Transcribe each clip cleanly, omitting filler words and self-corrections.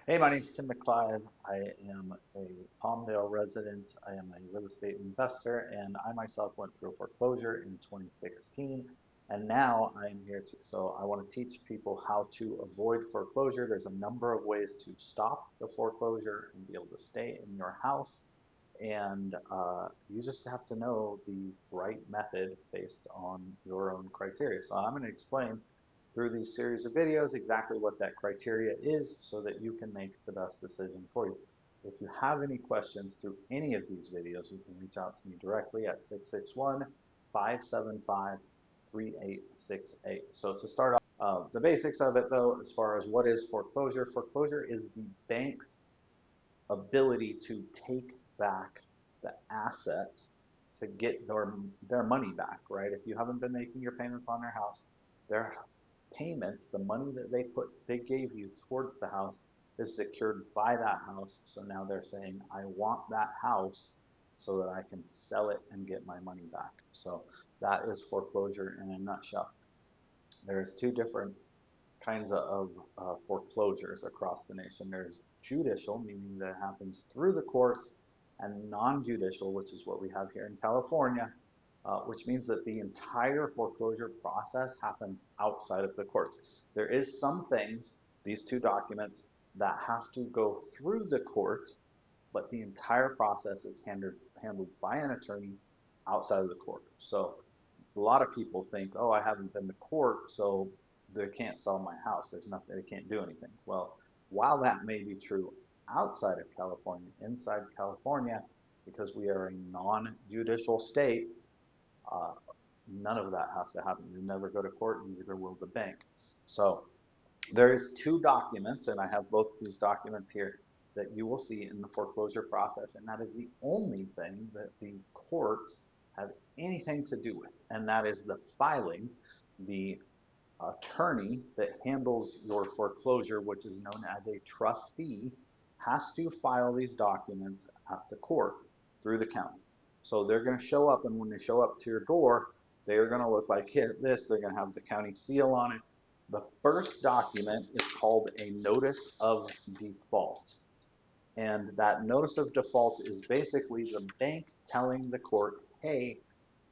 Hey, my name's Tim McClive. I am a Palmdale resident. I am a real estate investor, and I myself went through a foreclosure in 2016. And now I'm here so I want to teach people how to avoid foreclosure. There's a number of ways to stop the foreclosure and be able to stay in your house. And you just have to know the right method based on your own criteria. So I'm going to explain through these series of videos exactly what that criteria is so that you can make the best decision for you. If you have any questions through any of these videos, you can reach out to me directly at 661-575-3868. So to start off, the basics of it though, as far as what is foreclosure, foreclosure is the bank's ability to take back the asset to get their money back, right? If you haven't been making your payments on their house, their payments, the money that they gave you towards the house is secured by that house. So now they're saying, I want that house so that I can sell it and get my money back. So that is foreclosure in a nutshell. There's two different kinds of foreclosures across the nation. There's judicial, meaning that it happens through the courts, and non-judicial, which is what we have here in California, which means that the entire foreclosure process happens outside of the courts. There is some things, these two documents, that have to go through the court, but the entire process is handled by an attorney outside of the court. So a lot of people think, oh, I haven't been to court, so they can't sell my house. There's nothing, they can't do anything. Well, while that may be true outside of California, inside California, because we are a non-judicial state, uh, none of that has to happen. You never go to court, and neither will the bank. So there's two documents, and I have both of these documents here that you will see in the foreclosure process, and that is the only thing that the courts have anything to do with, and that is the filing. The attorney that handles your foreclosure, which is known as a trustee, has to file these documents at the court through the county. So they're going to show up, and when they show up to your door, they are going to look like this. They're going to have the county seal on it. The first document is called a notice of default. And that notice of default is basically the bank telling the court, hey,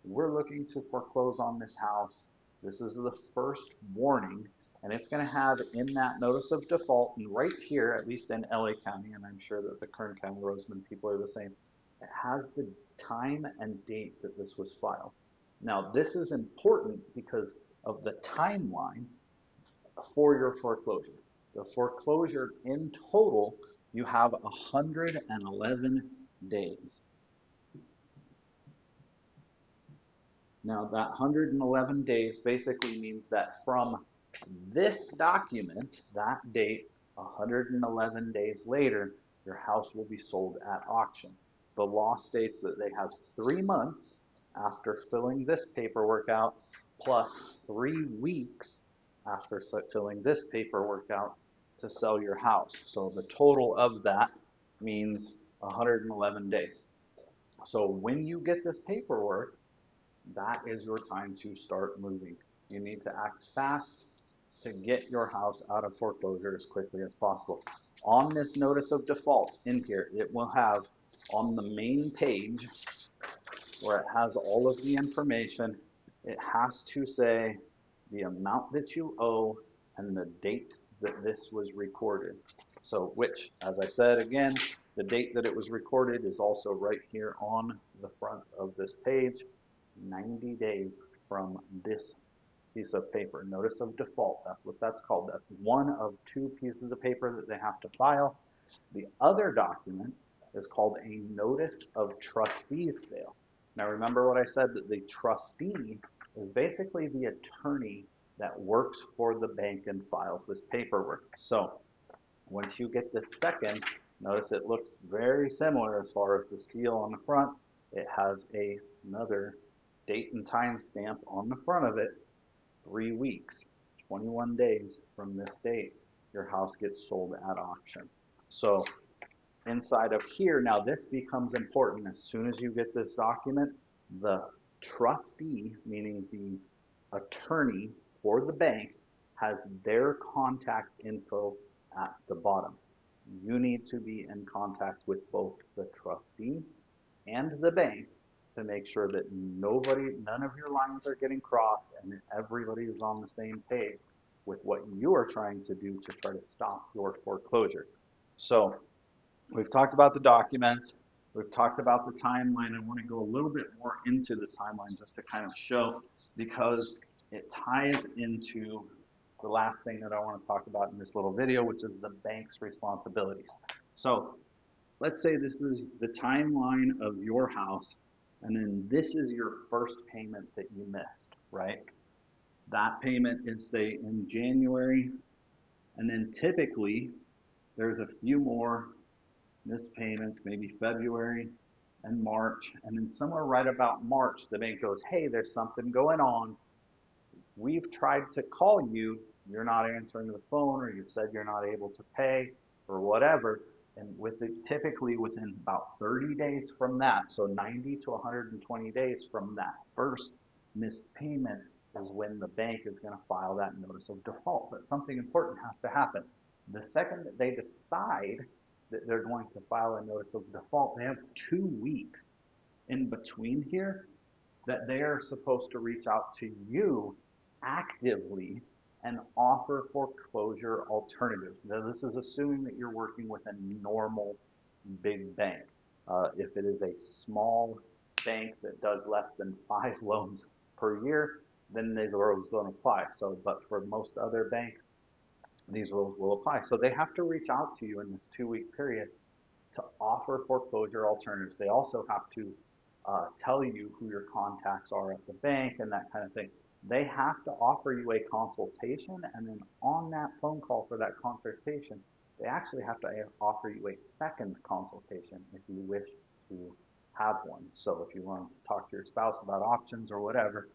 we're looking to foreclose on this house. This is the first warning, and it's going to have in that notice of default, and right here, at least in LA County, and I'm sure that the Kern County Roseman people are the same, it has the time and date that this was filed. Now, this is important because of the timeline for your foreclosure. The foreclosure in total, you have 111 days. Now, that 111 days basically means that from this document, that date, 111 days later, your house will be sold at auction. The law states that they have 3 months after filling this paperwork out, plus 3 weeks after filling this paperwork out to sell your house. So the total of that means 111 days. So when you get this paperwork, that is your time to start moving. You need to act fast to get your house out of foreclosure as quickly as possible. On this notice of default in here, it will have on the main page where it has all of the information, it has to say the amount that you owe and the date that this was recorded. So which, as I said again, the date that it was recorded is also right here on the front of this page. 90 days from this piece of paper. Notice of default, that's what that's called. That's one of two pieces of paper that they have to file. The other document is called a notice of trustee's sale. Now remember what I said, that the trustee is basically the attorney that works for the bank and files this paperwork. So once you get this second, notice it looks very similar as far as the seal on the front. It has another date and time stamp on the front of it, 3 weeks, 21 days from this date, your house gets sold at auction. So inside of here, now this becomes important. As soon as you get this document, the trustee, meaning the attorney for the bank, has their contact info at the bottom. you need to be in contact with both the trustee and the bank to make sure that none of your lines are getting crossed and that everybody is on the same page with what you are trying to do to try to stop your foreclosure. So we've talked about the documents. We've talked about the timeline. I want to go a little bit more into the timeline just to kind of show, because it ties into the last thing that I want to talk about in this little video, which is the bank's responsibilities. So let's say this is the timeline of your house, and then this is your first payment that you missed, right? That payment is, say, in January, and then typically there's a few more missed payments, maybe February and March, and then somewhere right about March, the bank goes, hey, there's something going on. We've tried to call you, you're not answering the phone, or you've said you're not able to pay, or whatever. And typically within about 30 days from that, so 90 to 120 days from that first missed payment is when the bank is going to file that notice of default. But something important has to happen. The second that they decide that they're going to file a notice of default, they have 2 weeks in between here that they are supposed to reach out to you actively and offer foreclosure alternatives. Now, this is assuming that you're working with a normal big bank. If it is a small bank that does less than 5 loans per year, then these rules don't apply. So, but for most other banks, these rules will apply. So they have to reach out to you in this 2-week period to offer foreclosure alternatives. They also have to tell you who your contacts are at the bank and that kind of thing. They have to offer you a consultation, and then on that phone call for that consultation, they actually have to offer you a second consultation if you wish to have one. So if you want to talk to your spouse about options or whatever,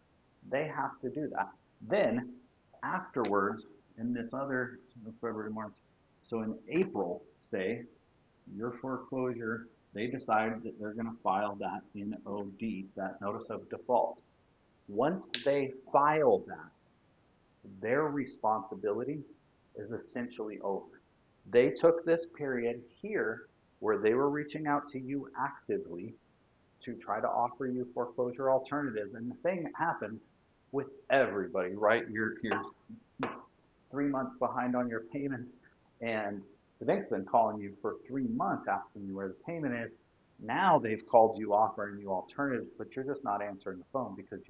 they have to do that. Then afterwards, in this other February, March, so in April, say, your foreclosure, they decide that they're going to file that NOD, that notice of default. Once they file that, their responsibility is essentially over. They took this period here where they were reaching out to you actively to try to offer you foreclosure alternatives. And the thing that happened with everybody, right? You're 3 months behind on your payments, and the bank's been calling you for 3 months asking you where the payment is. Now they've called you offering you alternatives, but you're just not answering the phone because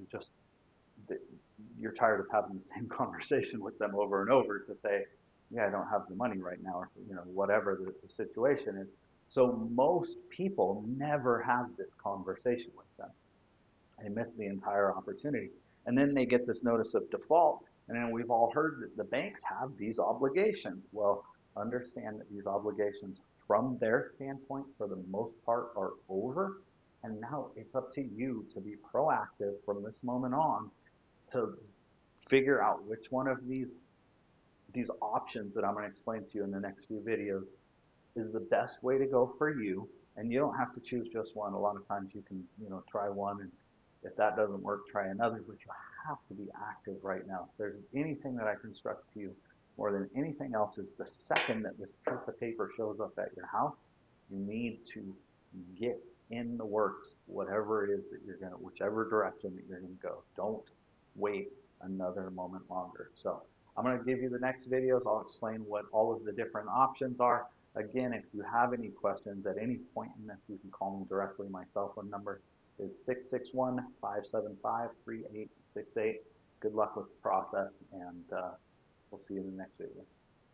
you're tired of having the same conversation with them over and over to say, yeah, I don't have the money right now, or whatever the situation is. So most people never have this conversation with them. They miss the entire opportunity. And then they get this notice of default, and then we've all heard that the banks have these obligations. Well, understand that these obligations from their standpoint for the most part are over, and now it's up to you to be proactive from this moment on to figure out which one of these options that I'm going to explain to you in the next few videos is the best way to go for you. And you don't have to choose just one. A lot of times you can try one, and if that doesn't work, try another, but you have to be active right now. If there's anything that I can stress to you more than anything else, is the second that this piece of paper shows up at your house, you need to get in the works, whatever it is that whichever direction that you're gonna go. Don't wait another moment longer. So I'm gonna give you the next videos. I'll explain what all of the different options are. Again, if you have any questions at any point in this, you can call me directly. My cell phone number is 661-575-3868. Good luck with the process, and we'll see you in the next video.